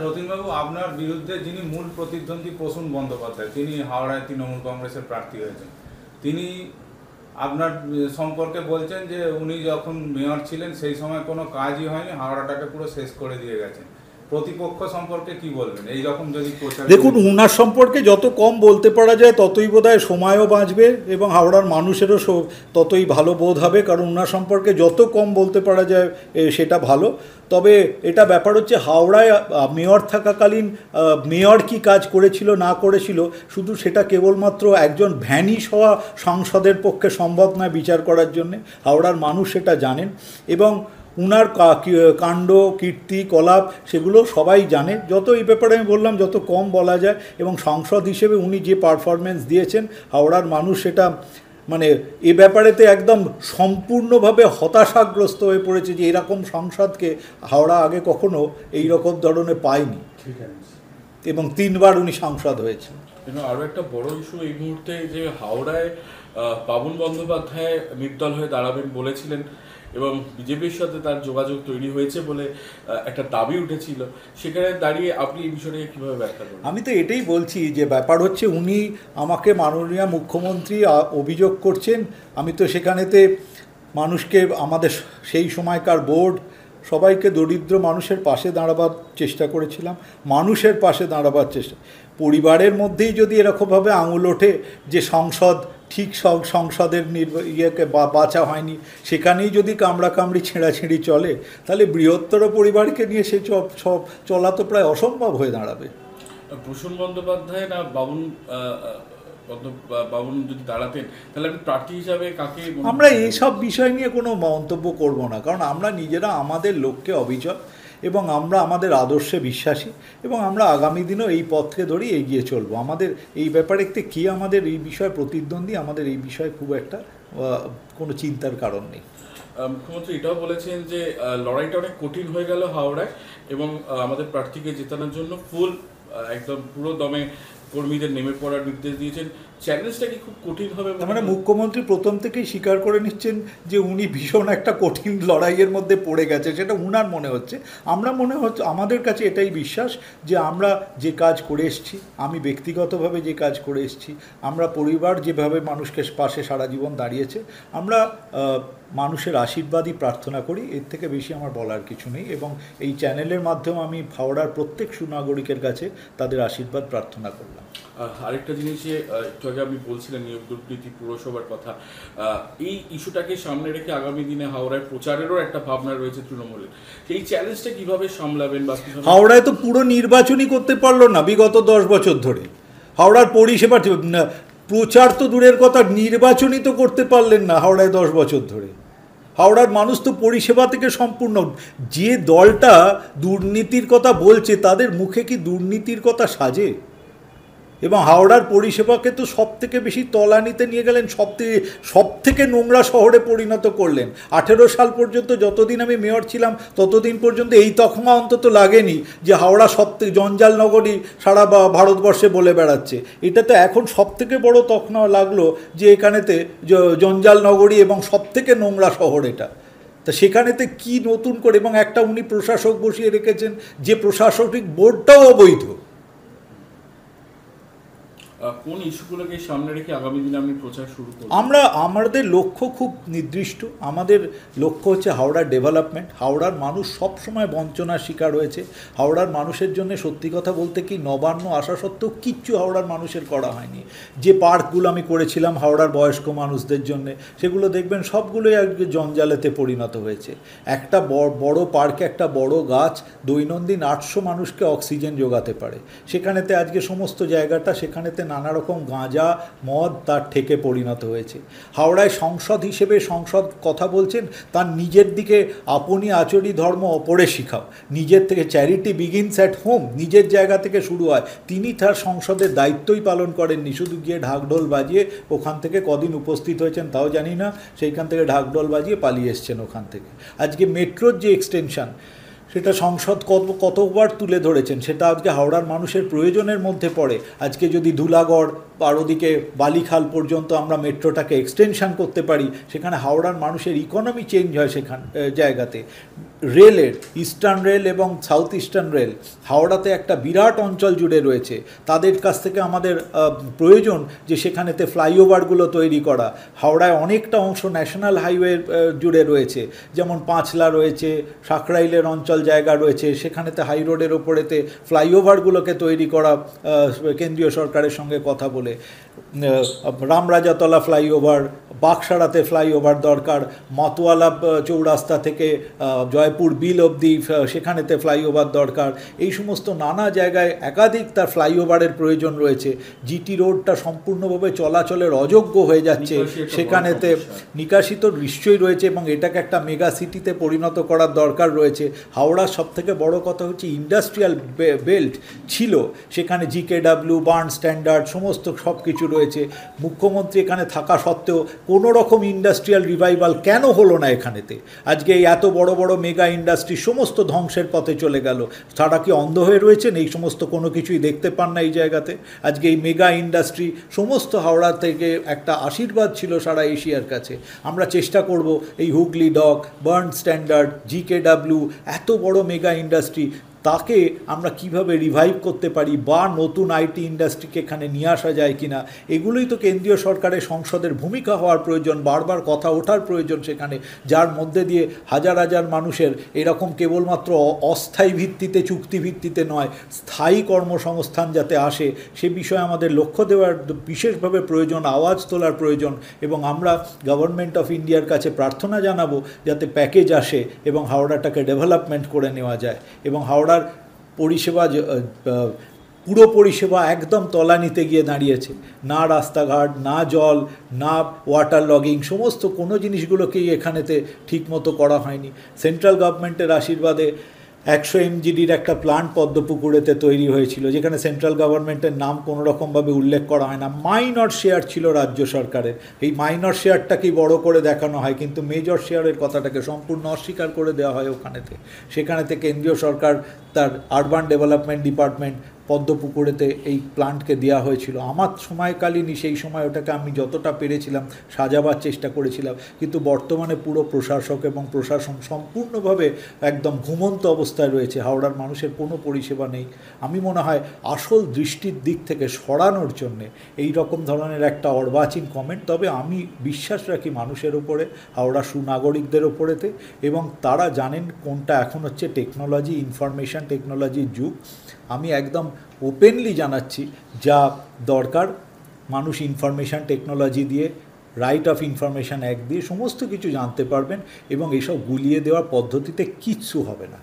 রতিনবাবু, আপনার বিরুদ্ধে যিনি মূল প্রতিদ্বন্দ্বী প্রসূন বন্দ্যোপাধ্যায়, তিনি হাওড়ায় তৃণমূল কংগ্রেসের প্রার্থী হয়েছেন, তিনি আপনার সম্পর্কে বলছেন যে উনি যখন মেয়র ছিলেন সেই সময় কোনো কাজই হয়নি, হাওড়াটাকে পুরো শেষ করে দিয়ে গেছেন। প্রতিপক্ষ সম্পর্কে কি বলবেন এই রকম যদি প্রচার? দেখুন, উনার সম্পর্কে যত কম বলতে পারা যায় ততই বোধহয় সময়ও বাঁচবে এবং হাওড়ার মানুষেরও ততই ভালো বোধ হবে, কারণ উনার সম্পর্কে যত কম বলতে পারা যায় সেটা ভালো। তবে এটা ব্যাপার হচ্ছে, হাওড়ায় মেয়র থাকাকালীন মেয়র কি কাজ করেছিল না করেছিল শুধু সেটা কেবলমাত্র একজন ভ্যানিশ হওয়া সাংসদের পক্ষে সম্ভব নয় বিচার করার জন্যে। হাওড়ার মানুষ সেটা জানেন এবং উনার কাণ্ড কীর্তি কলাপ সেগুলো সবাই জানে। যত এই ব্যাপারে আমি বললাম যত কম বলা যায়, এবং সংসদ হিসেবে উনি যে পারফরমেন্স দিয়েছেন হাওড়ার মানুষ সেটা মানে এ ব্যাপারেতে একদম সম্পূর্ণভাবে হতাশাগ্রস্ত হয়ে পড়েছে যে এরকম সংসদকে হাওড়া আগে কখনো এই রকম ধরনের পায়নি, এবং 3 বার উনি সাংসদ হয়েছেন। আরও একটা বড় ইস্যু এই মুহূর্তে যে হাওড়ায় বাবুল বন্দ্যোপাধ্যায় নির্দল হয়ে দাঁড়াবেন বলেছিলেন এবং বিজেপির সাথে তার যোগাযোগ তৈরি হয়েছে বলে একটা দাবি উঠেছিল, সেখানে দাঁড়িয়ে আপনি এই বিষয়টাকে কীভাবে ব্যাখ্যা করেন? আমি তো এটাই বলছি যে ব্যাপার হচ্ছে উনি আমাকে মাননীয় মুখ্যমন্ত্রী অভিযোগ করছেন, আমি তো সেখানেতে মানুষকে, আমাদের সেই সময়কার বোর্ড সবাইকে দরিদ্র মানুষের পাশে দাঁড়াবার চেষ্টা করেছিলাম, মানুষের পাশে দাঁড়াবার চেষ্টা। পরিবারের মধ্যেই যদি এরকমভাবে আঙুল ওঠে যে সংসদ ঠিক সংসদের ইয়েকে বাঁচা হয়নি, সেখানেই যদি কামড়াকামড়ি ছেঁড়াছিঁড়ি চলে, তাহলে বৃহত্তর পরিবারকে নিয়ে সে চলা তো প্রায় অসম্ভব হয়ে দাঁড়াবে। প্রসূন বন্দ্যোপাধ্যায় না বাবুন যদি দাঁড়াতেন তাহলে আপনি প্রার্থী হিসাবে কাকে? আমরা এইসব বিষয় নিয়ে কোনো মন্তব্য করব না, কারণ আমরা নিজেরা আমাদের লক্ষ্যে অবিচল এবং আমরা আমাদের আদর্শে বিশ্বাসী এবং আমরা আগামী দিনেও এই পথকে ধরেই এগিয়ে চলবো। আমাদের এই ব্যাপারে কে আমাদের এই বিষয়ে প্রতিদ্বন্দ্বী, আমাদের এই বিষয়ে খুব একটা কোনো চিন্তার কারণ নেই। মুখ্যমন্ত্রী এটাও বলেছেন যে লড়াইটা অনেক কঠিন হয়ে গেল হাওড়ায় এবং আমাদের প্রার্থীকে জেতানোর জন্য একদম পুরো দমে কর্মীদের নেমে পড়ার নির্দেশ দিয়েছেন। চ্যালেঞ্জটা কি খুব কঠিন হবে? মানে মুখ্যমন্ত্রী প্রথম থেকেই স্বীকার করে নিচ্ছেন যে উনি ভীষণ একটা কঠিন লড়াইয়ের মধ্যে পড়ে গেছে, সেটা উনার মনে হচ্ছে। আমাদের কাছে এটাই বিশ্বাস যে আমরা যে কাজ করে এসেছি, আমি ব্যক্তিগতভাবে যে কাজ করে এসেছি, আমরা পরিবার যেভাবে মানুষকে পাশে সারা জীবন দাঁড়িয়েছে, আমরা মানুষের আশীর্বাদই প্রার্থনা করি, এর থেকে বেশি আমার বলার কিছু নেই। এবং এই চ্যানেলের মাধ্যমে আমি হাওড়ার প্রত্যেক সুনাগরিকের কাছে তাদের আশীর্বাদ প্রার্থনা করলাম। আরেকটা জিনিসে একটু আগে আপনি বলছিলেন নিয়োগ দুর্নীতি পুরসভার কথা, এই ইস্যুটাকে সামনে রেখে আগামী দিনে হাওড়ায় প্রচারেরও একটা ভাবনা রয়েছে তৃণমূলের, এই চ্যালেঞ্জটা কিভাবে সামলাবেন? বা হাওড়ায় তো পুরো নির্বাচনই করতে পারলো না বিগত 10 বছর ধরে। হাওড়ার পরিষেবা প্রচার তো দূরের কথা, নির্বাচনই তো করতে পারলেন না হাওড়ায় 10 বছর ধরে। হাওড়ার মানুষ তো পরিষেবা থেকে সম্পূর্ণ, যে দলটা দুর্নীতির কথা বলছে তাদের মুখে কি দুর্নীতির কথা সাজে? এবং হাওড়ার পরিষেবাকে তো সব থেকে বেশি তলানিতে নিয়ে গেলেন, সব থেকে নোংরা শহরে পরিণত করলেন। 18 সাল পর্যন্ত যতদিন আমি মেয়র ছিলাম ততদিন পর্যন্ত এই তকমা অন্তত লাগেনি যে হাওড়া সবথেকে জঞ্জাল নগরী সারা ভারতবর্ষে বলে বেড়াচ্ছে। এটা তো এখন সব থেকে বড় তকমা লাগলো যে এখানেতে জঞ্জাল নগরী এবং সব থেকে নোংরা শহর এটা। তা সেখানেতে কি নতুন করে, এবং একটা উনি প্রশাসক বসিয়ে রেখেছেন যে প্রশাসনিক বোর্ডটাও অবৈধ। কোন ইস্যুগুলোকে সামনে রেখে আগামী দিনে আপনি প্রচার শুরু করবেন? আমাদের লক্ষ্য খুব নির্দিষ্ট। আমাদের লক্ষ্য হচ্ছে হাওড়ার ডেভেলপমেন্ট। হাওড়ার মানুষ সব সময় বঞ্চনার শিকার হয়েছে। হাওড়ার মানুষের জন্য সত্যি কথা বলতে কি নবান্ন আসা সত্ত্বেও কিচ্ছু হাওড়ার মানুষের করা হয়নি। যে পার্কগুলো আমি করেছিলাম হাওড়ার বয়স্ক মানুষদের জন্য, সেগুলো দেখবেন সবগুলোই আজকে জঞ্জালেতে পরিণত হয়েছে। একটা বড় পার্কে একটা বড় গাছ দৈনন্দিন 800 মানুষকে অক্সিজেন যোগাতে পারে, সেখানেতে আজকে সমস্ত জায়গাটা সেখানেতে নানা রকম গাঁজা মদ তার ঠেকে পরিণত হয়েছে। হাওড়ায় সংসদ হিসেবে সংসদ কথা বলছেন, তার নিজের দিকে আপনি আচরি ধর্ম অপরে শিখাও, নিজের থেকে চ্যারিটি বিগিনস অ্যাট হোম, নিজের জায়গা থেকে শুরু হয়। তিনি তার সংসদের দায়িত্বই পালন করেননি, শুধু গিয়ে ঢাকঢোল বাজিয়ে ওখান থেকে কদিন উপস্থিত হয়েছেন তাও জানি না, সেইখান থেকে ঢাকঢোল বাজিয়ে পালিয়ে এসছেন ওখান থেকে। আজকে মেট্রোর যে এক্সটেনশন সেটা সংসদ কতবার তুলে ধরেছেন, সেটা আজকে হাওড়ার মানুষের প্রয়োজনের মধ্যে পড়ে। আজকে যদি ধুলাগড় আর ওদিকে বালিখাল পর্যন্ত আমরা মেট্রোটাকে এক্সটেনশন করতে পারি, সেখানে হাওড়ার মানুষের ইকোনমি চেঞ্জ হয় সেখান জায়গাতে। রেলের ইস্টার্ন রেল এবং সাউথ ইস্টার্ন রেল হাওড়াতে একটা বিরাট অঞ্চল জুড়ে রয়েছে, তাদের কাছ থেকে আমাদের প্রয়োজন যে সেখানেতে ফ্লাইওভারগুলো তৈরি করা। হাওড়ায় অনেকটা অংশ ন্যাশনাল হাইওয়ে জুড়ে রয়েছে, যেমন পাঁচলা রয়েছে, সাকরাইলের অঞ্চল জায়গা রয়েছে, সেখানেতে হাই রোডের ওপরেতে ফ্লাইওভারগুলোকে তৈরি করা কেন্দ্রীয় সরকারের সঙ্গে কথা বলে। রামরাজাতলা ফ্লাইওভার, বাকসাড়াতে ফ্লাইওভার দরকার, মতওয়ালা চৌরাস্তা থেকে জয়পুর বিল অবধি সেখানেতে ফ্লাইওভার দরকার। এই সমস্ত নানা জায়গায় একাধিক তার ফ্লাইওভারের প্রয়োজন রয়েছে। জিটি রোডটা সম্পূর্ণভাবে চলাচলের অযোগ্য হয়ে যাচ্ছে, সেখানেতে নিকাশি তো নিশ্চয়ই রয়েছে এবং এটাকে একটা মেগা সিটিতে পরিণত করার দরকার রয়েছে। হাওড়ার সবথেকে বড় কথা হচ্ছে ইন্ডাস্ট্রিয়াল বেল্ট ছিল, সেখানে জিকেডাব্লিউ, বার্ন স্ট্যান্ডার্ড সমস্ত সব কিছু রয়েছে। মুখ্যমন্ত্রী এখানে থাকা সত্ত্বেও কোনো রকম ইন্ডাস্ট্রিয়াল রিভাইভাল কেন হলো না এখানেতে? আজকে এই এত বড় বড় মেগা ইন্ডাস্ট্রি সমস্ত ধ্বংসের পথে চলে গেল। তারা কি অন্ধ হয়ে রয়েছেন? এই সমস্ত কোনো কিছুই দেখতে পান না এই জায়গাতে? আজকে এই মেগা ইন্ডাস্ট্রি সমস্ত হাওড়া থেকে একটা আশীর্বাদ ছিল সারা এশিয়ার কাছে। আমরা চেষ্টা করব এই হুগলি ডক, বার্ন স্ট্যান্ডার্ড, জিকেডাব্লিউ, এত বড় মেগা ইন্ডাস্ট্রি, তাকে আমরা কিভাবে রিভাইভ করতে পারি বা নতুন আইটি ইন্ডাস্ট্রিকে এখানে নিয়ে আসা যায় কিনা, এগুলোই তো কেন্দ্রীয় সরকারের সংসদের ভূমিকা হওয়ার প্রয়োজন, বারবার কথা ওঠার প্রয়োজন সেখানে, যার মধ্যে দিয়ে হাজার হাজার মানুষের এরকম কেবলমাত্র অস্থায়ী ভিত্তিতে, চুক্তি ভিত্তিতে নয়, স্থায়ী কর্মসংস্থান যাতে আসে সে বিষয়ে আমাদের লক্ষ্য দেওয়ার বিশেষভাবে প্রয়োজন, আওয়াজ তোলার প্রয়োজন। এবং আমরা গভর্নমেন্ট অফ ইন্ডিয়ার কাছে প্রার্থনা জানাবো যাতে প্যাকেজ আসে এবং হাওড়াটাকে ডেভেলপমেন্ট করে নেওয়া যায়। এবং হাওড়ার পরিষেবা, পুরো পরিষেবা একদম তলানিতে গিয়ে দাঁড়িয়েছে। না রাস্তাঘাট, না জল, না ওয়াটার লগিং, সমস্ত কোনো জিনিসগুলোকেই এখানেতে ঠিকমতো করা হয়নি। সেন্ট্রাল গভর্নমেন্টের আশীর্বাদে 100 MGDর একটা প্ল্যান্ট পদ্মপুকুরেতে তৈরি হয়েছিল, যেখানে সেন্ট্রাল গভর্নমেন্টের নাম কোনো রকমভাবে উল্লেখ করা হয় না। মাইনর শেয়ার ছিল রাজ্য সরকারের, এই মাইনর শেয়ারটাকেই বড় করে দেখানো হয়, কিন্তু মেজর শেয়ারের কথাটাকে সম্পূর্ণ অস্বীকার করে দেওয়া হয় ওখানেতে। সেখানেতে কেন্দ্রীয় সরকার তার আরবান ডেভেলপমেন্ট ডিপার্টমেন্ট পদ্মপুকুরেতে এই প্ল্যান্টকে দেওয়া হয়েছিল। আমার সময়কালীনই সেই সময় ওটাকে আমি যতটা পেরেছিলাম সাজাবার চেষ্টা করেছিলাম, কিন্তু বর্তমানে পুরো প্রশাসক এবং প্রশাসন সম্পূর্ণভাবে একদম ঘুমন্ত অবস্থায় রয়েছে। হাওড়ার মানুষের কোনো পরিষেবা নেই। আমি মনে হয় আসল দৃষ্টির দিক থেকে সরানোর জন্যে এই রকম ধরনের একটা অর্বাচীন কমেন্ট। তবে আমি বিশ্বাস রাখি মানুষের ওপরে, হাওড়া সুনাগরিকদের ওপরেতে, এবং তারা জানেন কোনটা এখন হচ্ছে টেকনোলজি, ইনফরমেশন টেকনোলজির যুগ। আমি একদম ওপেনলি জানাচ্ছি, যা দরকার মানুষ ইনফরমেশান টেকনোলজি দিয়ে, রাইট অফ ইনফরমেশান অ্যাক্ট দিয়ে সমস্ত কিছু জানতে পারবেন এবং এসব গুলিয়ে দেওয়ার পদ্ধতিতে কিচ্ছু হবে না।